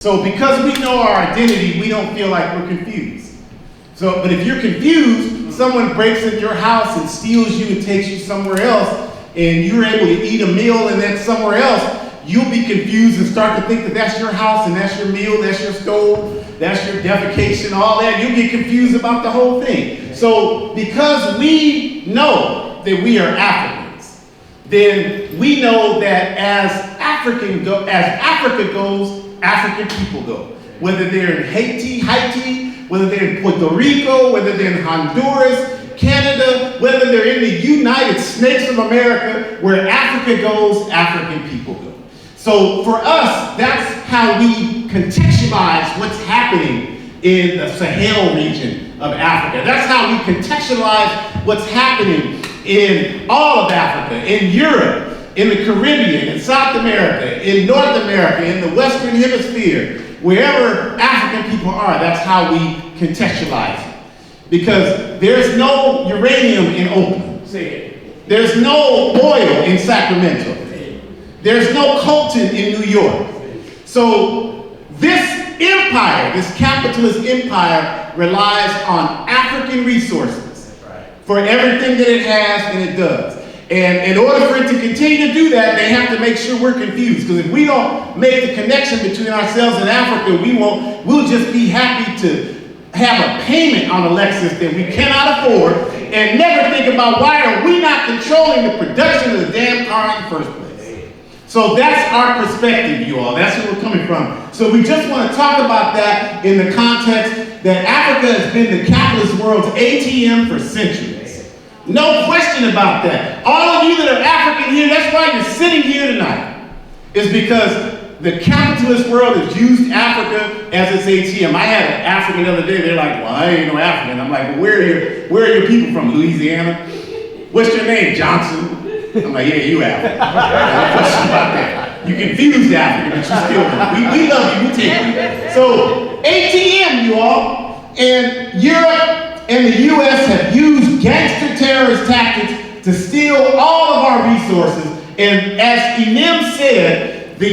So because we know our identity, we don't feel like we're confused. But if you're confused, someone breaks into your house and steals you and takes you somewhere else, and you're able to eat a meal and then somewhere else, you'll be confused and start to think that that's your house and that's your meal, that's your stove, that's your defecation, all that. You'll get confused about the whole thing. So because we know that we are Africans, then we know that as Africa goes, African people go. Whether they're in Haiti, whether they're in Puerto Rico, whether they're in Honduras, Canada, whether they're in the United States of America, where Africa goes, African people go. So for us, that's how we contextualize what's happening in the Sahel region of Africa. That's how we contextualize what's happening in all of Africa, in Europe, in the Caribbean, in South America, in North America, in the Western Hemisphere, wherever African people are, that's how we contextualize it. Because there's no uranium in Oakland. There's no oil in Sacramento. There's no coltan in New York. So this empire, this capitalist empire, relies on African resources for everything that it has and it does. And in order for it to continue to do that, they have to make sure we're confused. Because if we don't make the connection between ourselves and Africa, we'll just be happy to have a payment on a Lexus that we cannot afford and never think about why are we not controlling the production of the damn car in the first place. So that's our perspective, you all. That's where we're coming from. So we just want to talk about that in the context that Africa has been the capitalist world's ATM for centuries. No question about that. All of you that are African here, that's why you're sitting here tonight, is because the capitalist world has used Africa as its ATM. I had an African the other day, they're like, well, I ain't no African. I'm like, well, where are your people from? Louisiana? What's your name, Johnson? I'm like, yeah, you African. No question about that. You confused African, but you still know. We love you, we take you. So, ATM, you all, and Europe and the US have used gangster terrorist tactics to steal all of our resources. And as Enem said, the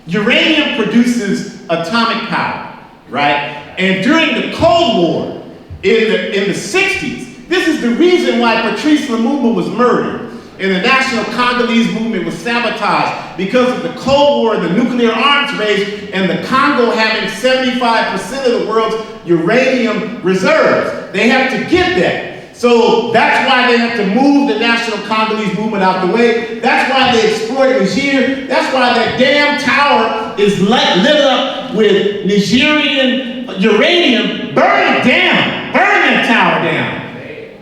uranium produces atomic power, right? And during the Cold War, in the 60s, this is the reason why Patrice Lumumba was murdered and the National Congolese movement was sabotaged, because of the Cold War, the nuclear arms race, and the Congo having 75% of the world's uranium reserves. They have to get that. So that's why they have to move the National Congolese movement out the way. That's why they exploit Niger. That's why that damn tower is lit up with Nigerian uranium. Burn it down. Burn that tower down.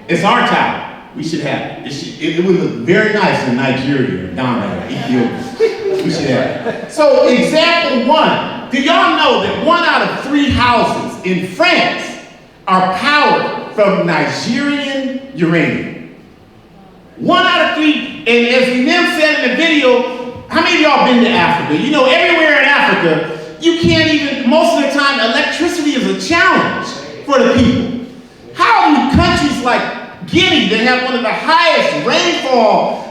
It's our tower. We should have it. It would look very nice in Nigeria, or Ghana, or Ethiopia. We should have it. So example one. Do y'all know that 1 out of 3 houses in France are powered from Nigerian uranium? 1 out of 3. And as Enem said in the video, how many of y'all been to Africa? You know, everywhere in Africa, you can't even, most of the time, electricity is a challenge for the people. How do countries like Guinea, that have one of the highest rainfall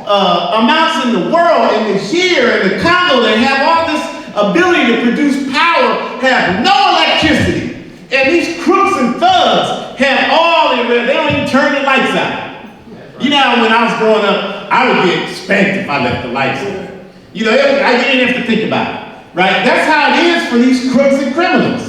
amounts in the world, in Niger and the Congo, that have all this ability to produce power, have no electricity. And these crooks and thugs have all the, they don't even turn the lights out. You know, when I was growing up, I would get spanked if I left the lights on. You know, I didn't have to think about it, right? That's how it is for these crooks and criminals.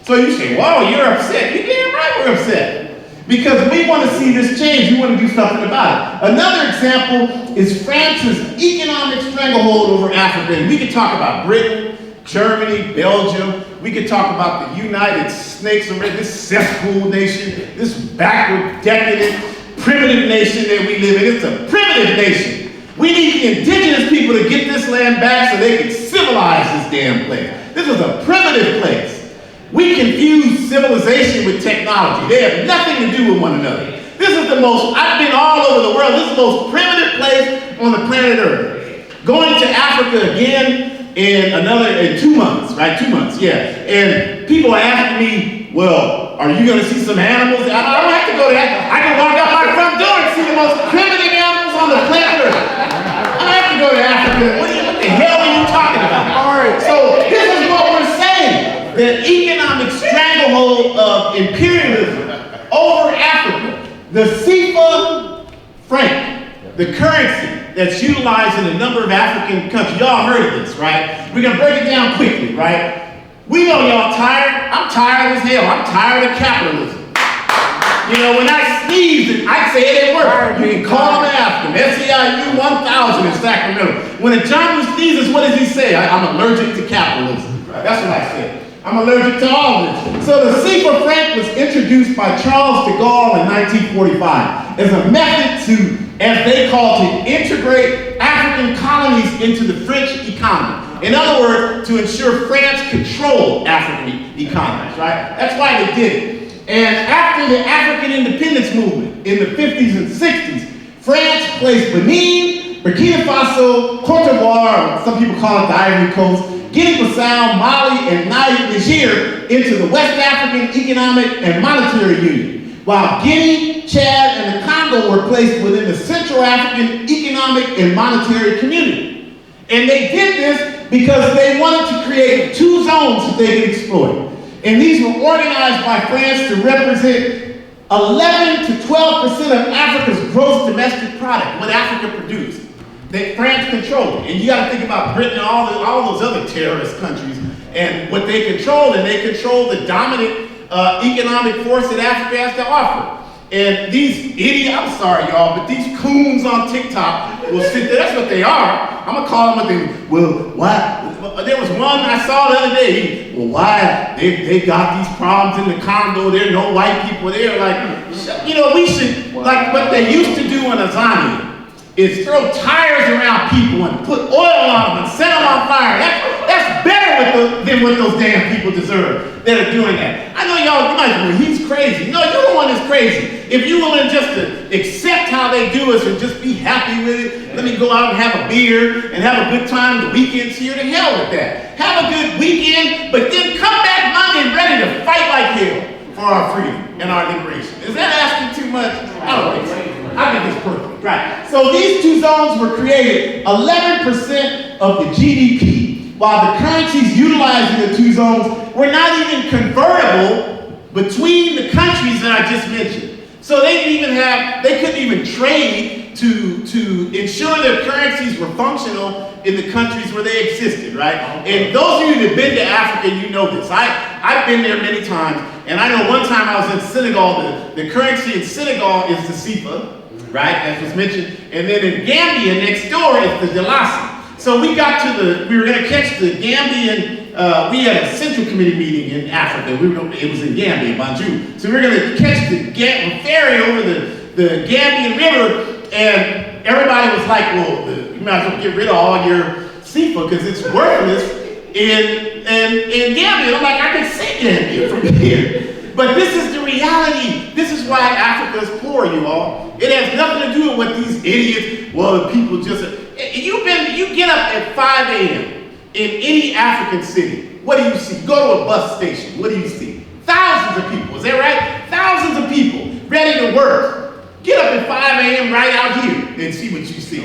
So you say, whoa, you're upset. You're damn right we're upset. Because we want to see this change. We want to do something about it. Another example is France's economic stranglehold over Africa. And we could talk about Britain, Germany, Belgium. We could talk about the United Snakes, this cesspool nation, this backward, decadent, primitive nation that we live in. It's a primitive nation. We need the indigenous people to get this land back so they can civilize this damn place. This is a primitive place. We confuse civilization with technology. They have nothing to do with one another. This is the most, I've been all over the world, this is the most primitive place on the planet Earth. Going to Africa again in 2 months, right? 2 months, yeah. And people are asking me, well, are you going to see some animals? I don't have to go to Africa. I can walk out my front door and see the most primitive animals on the planet Earth. I don't have to go to Africa. What the hell are you talking about? All right. So this is what the economic stranglehold of imperialism over Africa, the CFA franc, the currency that's utilized in a number of African countries. Y'all heard of this, right? We're gonna break it down quickly, right? We know y'all tired. I'm tired as hell. I'm tired of capitalism. You know, when I sneeze, I say it at work. You can call them and ask them. SEIU 1000 in Sacramento. When a John sneezes, what does he say? I'm allergic to capitalism. That's what I say. I'm allergic to all this. So the CFA franc was introduced by Charles de Gaulle in 1945 as a method to, as they call, to integrate African colonies into the French economy. In other words, to ensure France controlled African economies, right? That's why they did it. And after the African independence movement in the 50s and 60s, France placed Benin, Burkina Faso, Cote d'Ivoire, some people call it the Ivory Coast, Guinea-Bissau, Mali, and Niger into the West African Economic and Monetary Union, while Guinea, Chad, and the Congo were placed within the Central African Economic and Monetary Community. And they did this because they wanted to create two zones that they could exploit. And these were organized by France to represent 11 to 12% of Africa's gross domestic product, what Africa produced. That France controlled. And you got to think about Britain and all those other terrorist countries and what they controlled, and they control the dominant economic force that Africa has to offer. And these idiots, I'm sorry y'all, but these coons on TikTok will sit there, that's what they are. I'm gonna call them what they, well, why? There was one I saw the other day, well, why? They got these problems in the Congo, there are no white people there. Like, you know, we should, like what they used to do in Azania, is throw tires around people and put oil on them and set them on fire. That's better than what those damn people deserve that are doing that. I know y'all, you might think, well, he's crazy. No, you're the one that's crazy. If you willing just to accept how they do us and just be happy with it, let me go out and have a beer and have a good time. The weekend's here, to hell with that. Have a good weekend, but then come back Monday ready to fight like hell for our freedom and our liberation. Is that asking too much? I don't think so. I think it's perfect, right? So these two zones were created 11% of the GDP, while the currencies utilized in the two zones were not even convertible between the countries that I just mentioned. So they couldn't even trade to ensure their currencies were functional in the countries where they existed, right? And those of you that have been to Africa, you know this. I've been there many times, and I know one time I was in Senegal, the currency in Senegal is the CFA, right, as was mentioned, and then in Gambia next door is the Dalasi. So we were gonna catch the Gambian, we had a Central Committee meeting in Africa, it was in Gambia, Banjul. So we were gonna catch the ferry over the Gambian River, and everybody was like, well, you might as well get rid of all your CFA because it's worthless in Gambia. I'm like, I can see Gambia from here. But this is the reality. This is why Africa is poor, you all. It has nothing to do with what these idiots, well, the people just, you get up at 5 a.m. in any African city. What do you see? Go to a bus station. What do you see? Thousands of people, is that right? Thousands of people ready to work. Get up at 5 a.m. right out here and see what you see.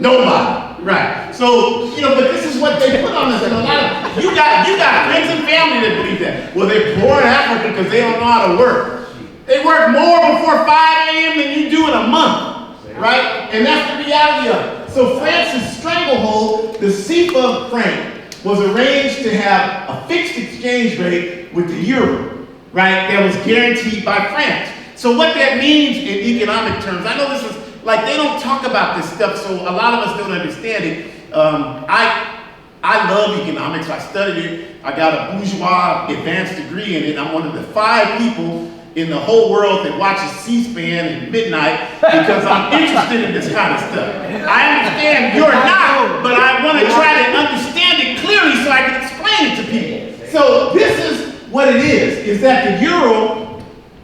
Nobody. Right. So, you know, but this is what they put on us. And a lot of, you got friends and family that believe that. Well, they're poor in Africa because they don't know how to work. They work more before 5 a.m. than you do in a month. Right? And that's the reality of it. So France's stranglehold, the CFA franc, was arranged to have a fixed exchange rate with the euro, right? That was guaranteed by France. So what that means in economic terms, I know this is, like, they don't talk about this stuff, so a lot of us don't understand it. I love economics. I studied it. I got a bourgeois advanced degree in it. I'm one of the 5 people in the whole world that watches C-SPAN at midnight because I'm interested in this kind of stuff. I understand you're not, but I want to try to understand it clearly so I can explain it to people. So this is what it is that the euro,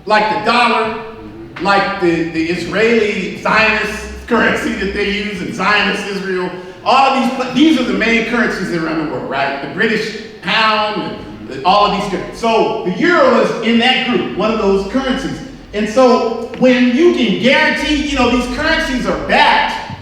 like the dollar, like the Israeli Zionist currency that they use in Zionist Israel, all of these are the main currencies around the world, right? The British pound, and all of these. So the euro is in that group, one of those currencies. And so when you can guarantee, you know, these currencies are backed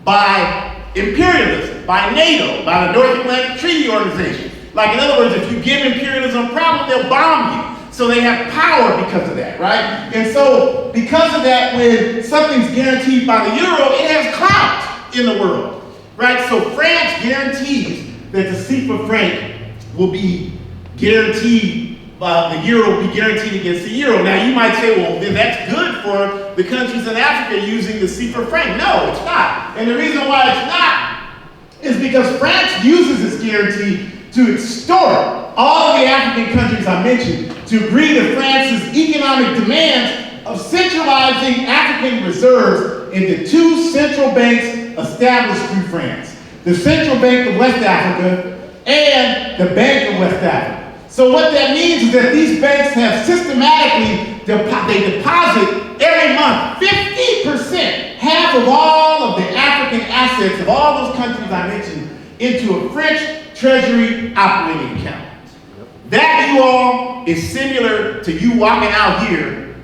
by imperialism, by NATO, by the North Atlantic Treaty Organization. Like, in other words, if you give imperialism a problem, they'll bomb you. So they have power because of that, right? And so because of that, when something's guaranteed by the euro, it has clout in the world, right? So France guarantees that the CFA franc will be guaranteed, the euro will be guaranteed against the euro. Now you might say, well, then that's good for the countries in Africa using the CFA franc. No, it's not. And the reason why it's not is because France uses this guarantee to extort all of the African countries I mentioned to agree to France's economic demands of centralizing African reserves into two central banks established through France. The Central Bank of West Africa and the Bank of West Africa. So what that means is that these banks have systematically, they deposit every month 50%, half of all of the African assets of all those countries I mentioned, into a French Treasury operating account. That, you all, is similar to you walking out here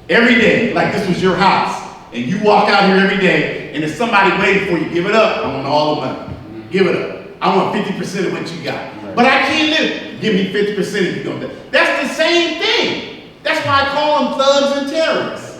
every day, like this was your house, and you walk out here every day, and there's somebody waiting for you. Give it up. I want all the money. Give it up. I want 50% of what you got. But I can't live. Give me 50% if you don't do it. That's the same thing. That's why I call them thugs and terrorists.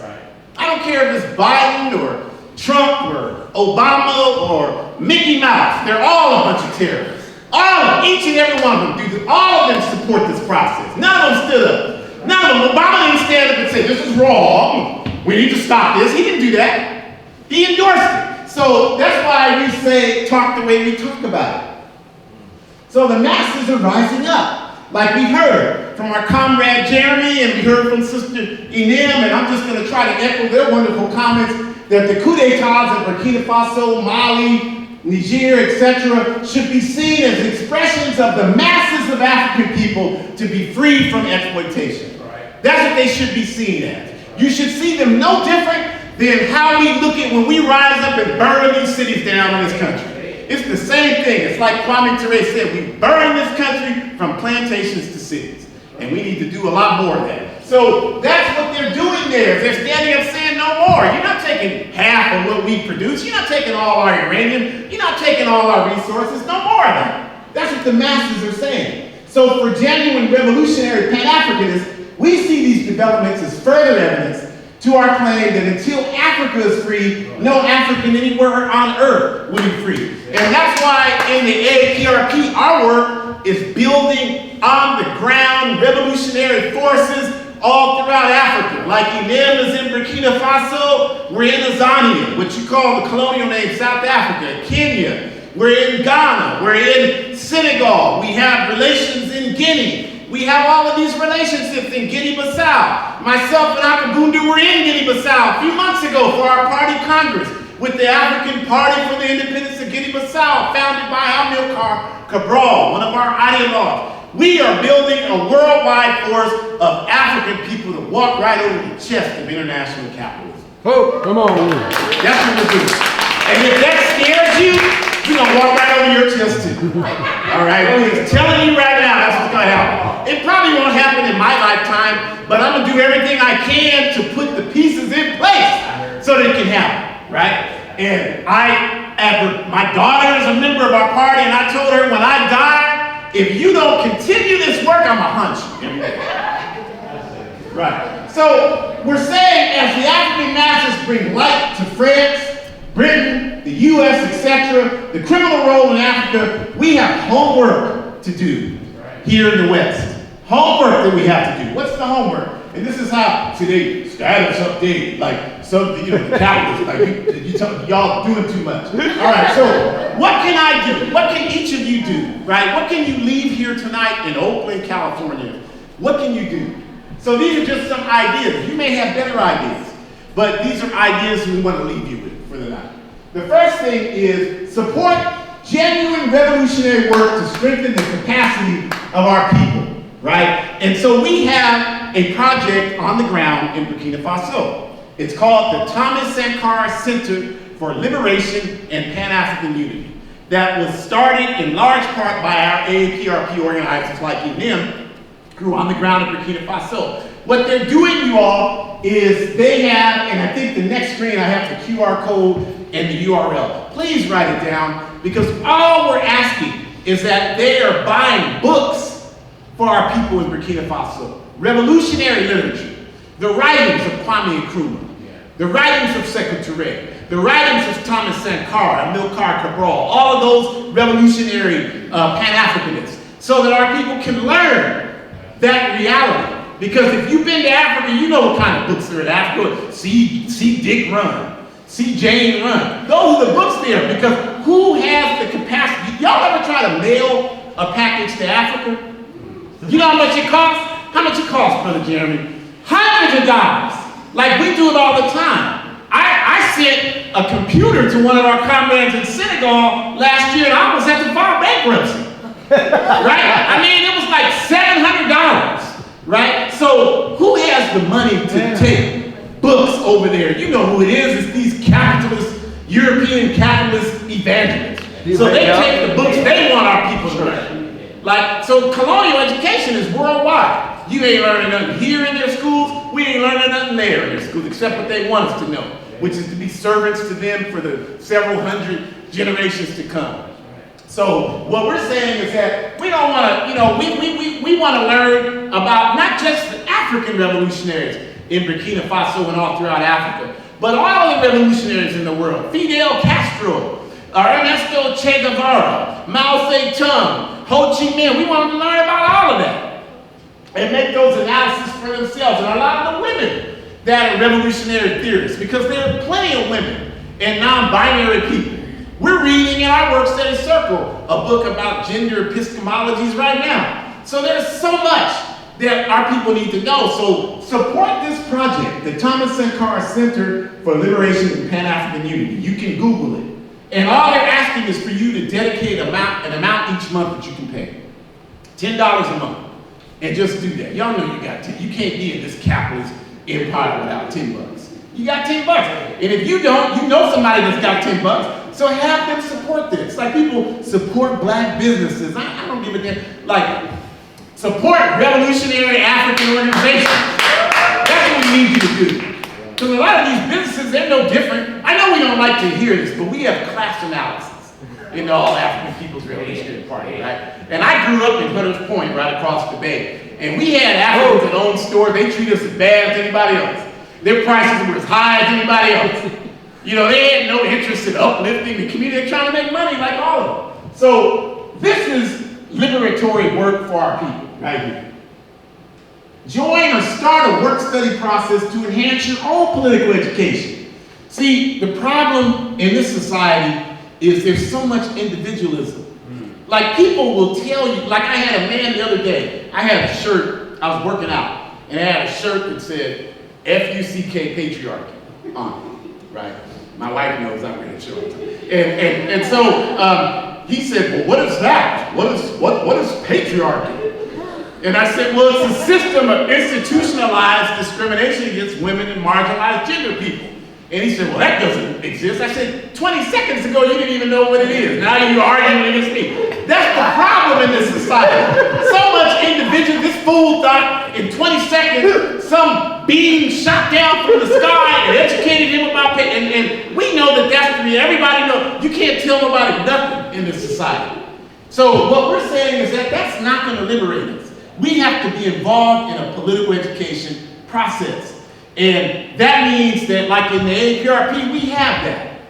I don't care if it's Biden or Trump or Obama or Mickey Mouse. They're all a bunch of terrorists. All of them, each and every one of them do this. All of them support this process. None of them stood up. None of them. Obama didn't stand up and say, this is wrong. We need to stop this. He didn't do that. He endorsed it. So that's why we say, talk the way we talk about it. So the masses are rising up. Like we heard from our comrade Jeremy, and we heard from Sister Inem, and I'm just going to try to echo their wonderful comments that the coup d'etats in Burkina Faso, Mali, Niger, etc., should be seen as expressions of the masses of African people to be free from exploitation. That's what they should be seen as. You should see them no different than how we look at when we rise up and burn these cities down in this country. It's the same thing. It's like Kwame Ture said, we burn this country from plantations to cities. And we need to do a lot more of that. So that's what they're doing there. They're standing up saying no more. You're not taking half of what we produce. You're not taking all our uranium. You're not taking all our resources. No more of that. That's what the masses are saying. So for genuine revolutionary Pan-Africanists, we see these developments as further evidence to our claim that until Africa is free, no African anywhere on earth will be free. And that's why in the AAPRP, our work is building on the ground revolutionary forces all throughout Africa. Like Inem is in Burkina Faso, we're in Tanzania, what you call the colonial name South Africa, Kenya, we're in Ghana, we're in Senegal, we have relations in Guinea. We have all of these relationships in Guinea-Bissau. Myself and Akabundu were in Guinea-Bissau a few months ago for our party congress with the African Party for the Independence of Guinea-Bissau, founded by Amilcar Cabral, one of our ideologues. We are building a worldwide force of African people to walk right over the chest of international capitalism. Oh, come on. That's what we're doing. And if that scares you, you're going to walk right over your chest too. All right? I'm just telling you right now, that's what's going to happen. It probably won't happen in my lifetime, but I'm going to do everything I can to put the pieces in place so that it can happen, right? And my daughter is a member of our party, and I told her when I die, if you don't continue this work, I'm going to hunt you. Right. So we're saying as the African masses bring light to France, Britain, the US, etc., the criminal role in Africa, we have homework to do here in the West. Homework that we have to do. What's the homework? And this is how today status update, like some, the capitalists, like y'all doing too much. All right, so what can I do? What can each of you do? Right? What can you leave here tonight in Oakland, California? What can you do? So these are just some ideas. You may have better ideas, but these are ideas we want to leave you with for the night. The first thing is support genuine revolutionary work to strengthen the capacity of our people, right? And so we have a project on the ground in Burkina Faso. It's called the Thomas Sankara Center for Liberation and Pan-African Unity. That was started in large part by our AAPRP organizers like Inem, who are on the ground in Burkina Faso. What they're doing, you all, is they have, and I think the next screen I have the QR code and the URL. Please write it down, because all we're asking is that they are buying books for our people in Burkina Faso. Revolutionary literature. The writings of Kwame Nkrumah. The writings of Sekou Touré. The writings of Thomas Sankara, Amilcar Cabral. All of those revolutionary Pan-Africanists. So that our people can learn that reality. Because if you've been to Africa, you know what kind of books are in Africa. See Dick run. See Jane run. Those are the books there, because who has the capacity? Y'all ever try to mail a package to Africa? You know how much it costs? How much it costs, Brother Jeremy? Hundreds of dollars. Like we do it all the time. I sent a computer to one of our comrades in Senegal last year and I almost had to file bankruptcy. Right? I mean, it was like $700. Right? So who has the money to take books over there? You know who it is. It's these capitalist, European capitalist evangelists. So they take the books they want our people to learn. Like, so colonial education is worldwide. You ain't learning nothing here in their schools. We ain't learning nothing there in their schools except what they want us to know, which is to be servants to them for the several hundred generations to come. So what we're saying is that we don't want to, you know, we want to learn about not just the African revolutionaries in Burkina Faso and all throughout Africa, but all the revolutionaries in the world. Fidel Castro, Ernesto Che Guevara, Mao Zedong, Ho Chi Minh. We want them to learn about all of that and make those analyses for themselves. And a lot of the women that are revolutionary theorists, because there are plenty of women and non-binary people. We're reading in our Work Study Circle a book about gender epistemologies right now. So there's so much that our people need to know. So support this project, the Thomas Sankara Center for Liberation and Pan-African Unity. You can Google it. And all they're asking is for you to dedicate an amount each month that you can pay. $10 a month. And just do that. Y'all know you got 10. You can't be in this capitalist empire without $10. You got $10. And if you don't, you know somebody that's got $10. So have them support this. Like people support black businesses. I don't give a damn. Like, support revolutionary African organizations. That's what we need you to do. Because a lot of these businesses, they're no different. I know we don't like to hear this, but we have class analysis in the All African People's Revolutionary Party, right? And I grew up in Hunters Point, right across the bay. And we had Africans that owned stores. They treated us as bad as anybody else. Their prices were as high as anybody else. You know, they had no interest in uplifting the community. They're trying to make money like all of them. So this is liberatory work for our people, right here. Join or start a work study process to enhance your own political education. See, the problem in this society is there's so much individualism. Like people will tell you, like I had a man the other day, I had a shirt, I was working out, and I had a shirt that said, F-U-C-K patriarchy on it, right? My wife knows I'm going to show it. And so he said, well, what is that? What is patriarchy? And I said, well, it's a system of institutionalized discrimination against women and marginalized gender people. And he said, well, that doesn't exist. I said, 20 seconds ago, you didn't even know what it is. Now you're arguing against me. That's the problem in this society. So much individual, this fool thought in 20 seconds, some being shot down from the sky and educated him about pay. And we know that that's the reality. Everybody knows you can't tell nobody nothing in this society. So what we're saying is that that's not going to liberate us. We have to be involved in a political education process. And that means that, like in the APRP, we have that.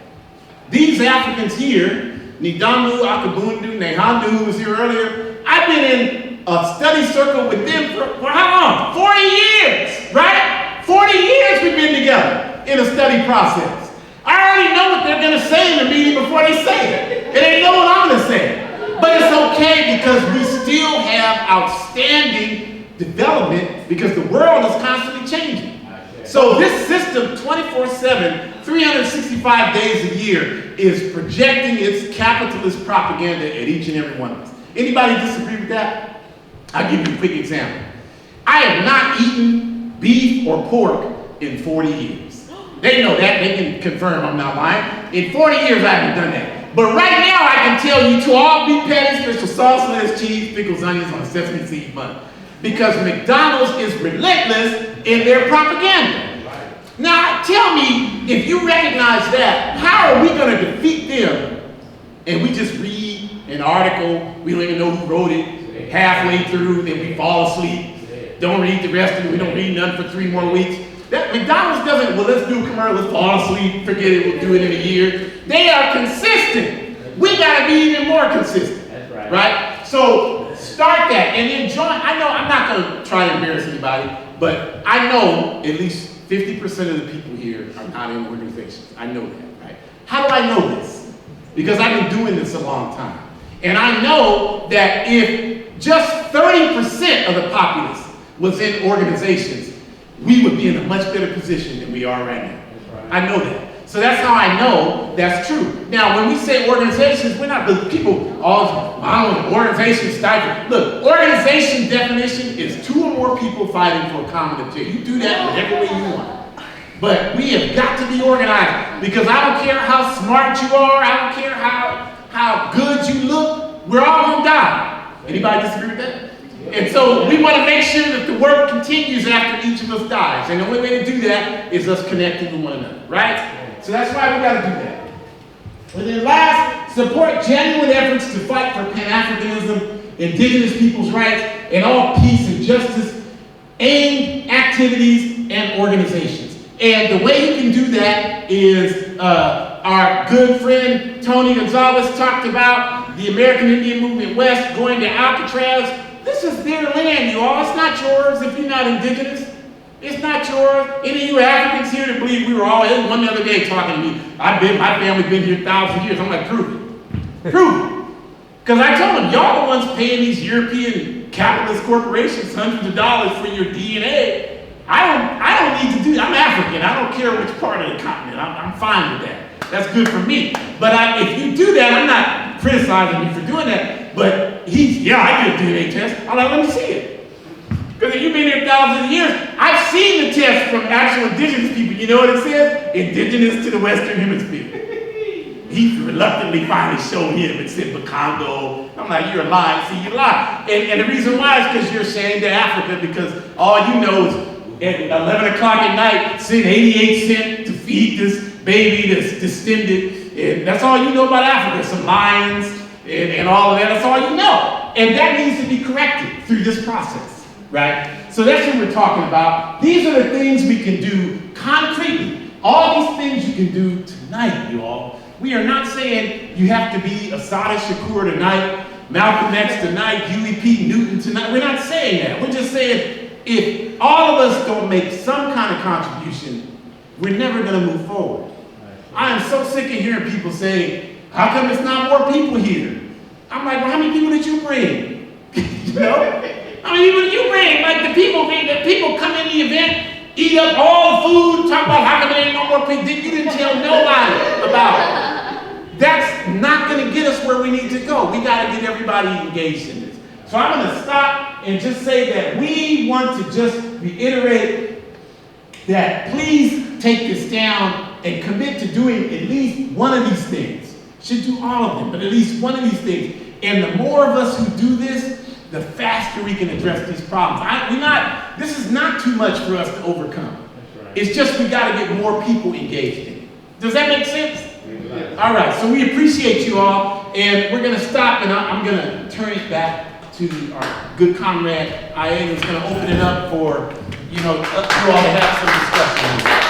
These Africans here, Nidamu, Akabundu, Nehandu, who was here earlier, I've been in a study circle with them for how long? 40 years, right? 40 years we've been together in a study process. I already know what they're going to say in the meeting before they say it. And they know what I'm going to say. But it's okay because we still have outstanding development because the world is constantly changing. So this system, 24/7, 365 days a year, is projecting its capitalist propaganda at each and every one of us. Anybody disagree with that? I'll give you a quick example. I have not eaten beef or pork in 40 years. They know that. They can confirm I'm not lying. In 40 years, I haven't done that. But right now, I can tell you to all beef patties, special sauce, lettuce, cheese, pickles, onions on a sesame seed bun. Because McDonald's is relentless in their propaganda. Now, tell me, if you recognize that, how are we going to defeat them? And we just read an article we don't even know who wrote it. Halfway through, then we fall asleep. Don't read the rest of it. We don't read none for 3 more weeks. That McDonald's doesn't, well, let's do a commercial, let's fall asleep, forget it, we'll do it in a year. They are consistent. We gotta be even more consistent. That's right? So start that and then join. I know I'm not gonna try to embarrass anybody, but I know at least 50% of the people here are not in organizations. I know that, right? How do I know this? Because I've been doing this a long time. And I know that if just 30% of the populace was in organizations, we would be in a much better position than we are right now. I know that. So that's how I know that's true. Now, when we say organizations, we're not, people always, I don't know, organization stifle. Look, organization definition is 2 or more people fighting for a common objective. You do that whatever way you want. But we have got to be organized because I don't care how smart you are, I don't care how good you look, we're all gonna die. Anybody disagree with that? And so we want to make sure that the work continues after each of us dies. And the only way to do that is us connecting with one another, right? So that's why we got to do that. And then last, support genuine efforts to fight for Pan-Africanism, indigenous people's rights, and all peace and justice aimed activities and organizations. And the way you can do that is our good friend Tony Gonzalez talked about the American Indian Movement West going to Alcatraz. This is their land, you all. It's not yours if you're not indigenous. It's not yours. Any of you Africans here that believe we were all in one the other day talking to me, my family been here 1,000 years. I'm like, prove it. Prove it. Because I told them, y'all the ones paying these European capitalist corporations hundreds of dollars for your DNA. I don't need to do that. I'm African. I don't care which part of the continent. I'm fine with that. That's good for me. But if you do that, I'm not criticizing you for doing that. But I did a DNA test. I'm like, let me see it. Because if you've been here thousands of years, I've seen the test from actual indigenous people. You know what it says? Indigenous to the Western Hemisphere. He reluctantly finally showed him and said Bakongo. I'm like, you're lying. See, you lie. And the reason why is because you're ashamed of Africa because all you know is at 11 o'clock at night, send 88 cents to feed this baby that's distended. And that's all you know about Africa. Some lions and all of that. That's all you know. And that needs to be corrected through this process, right? So that's what we're talking about. These are the things we can do concretely. All these things you can do tonight, you all. We are not saying you have to be Assata Shakur tonight, Malcolm X tonight, Huey P. Newton tonight. We're not saying that. We're just saying if all of us don't make some kind of contribution, we're never going to move forward. I am so sick of hearing people say, how come it's not more people here? I'm like, well, how many people did you bring? You know? How many people did you bring? Like the people come in the event, eat up all the food, talk about how come there ain't no more people. You didn't tell nobody about it. That's not going to get us where we need to go. We got to get everybody engaged in this. So I'm going to stop and just say that we want to just reiterate that please take this down and commit to doing at least one of these things. Should do all of them, but at least one of these things. And the more of us who do this, the faster we can address these problems. This is not too much for us to overcome. Right. It's just we got to get more people engaged in it. Does that make sense? All right, so we appreciate you all, and we're going to stop, and I'm going to turn it back to our good comrade, Ian, who's going to open it up for, you all to have some discussion.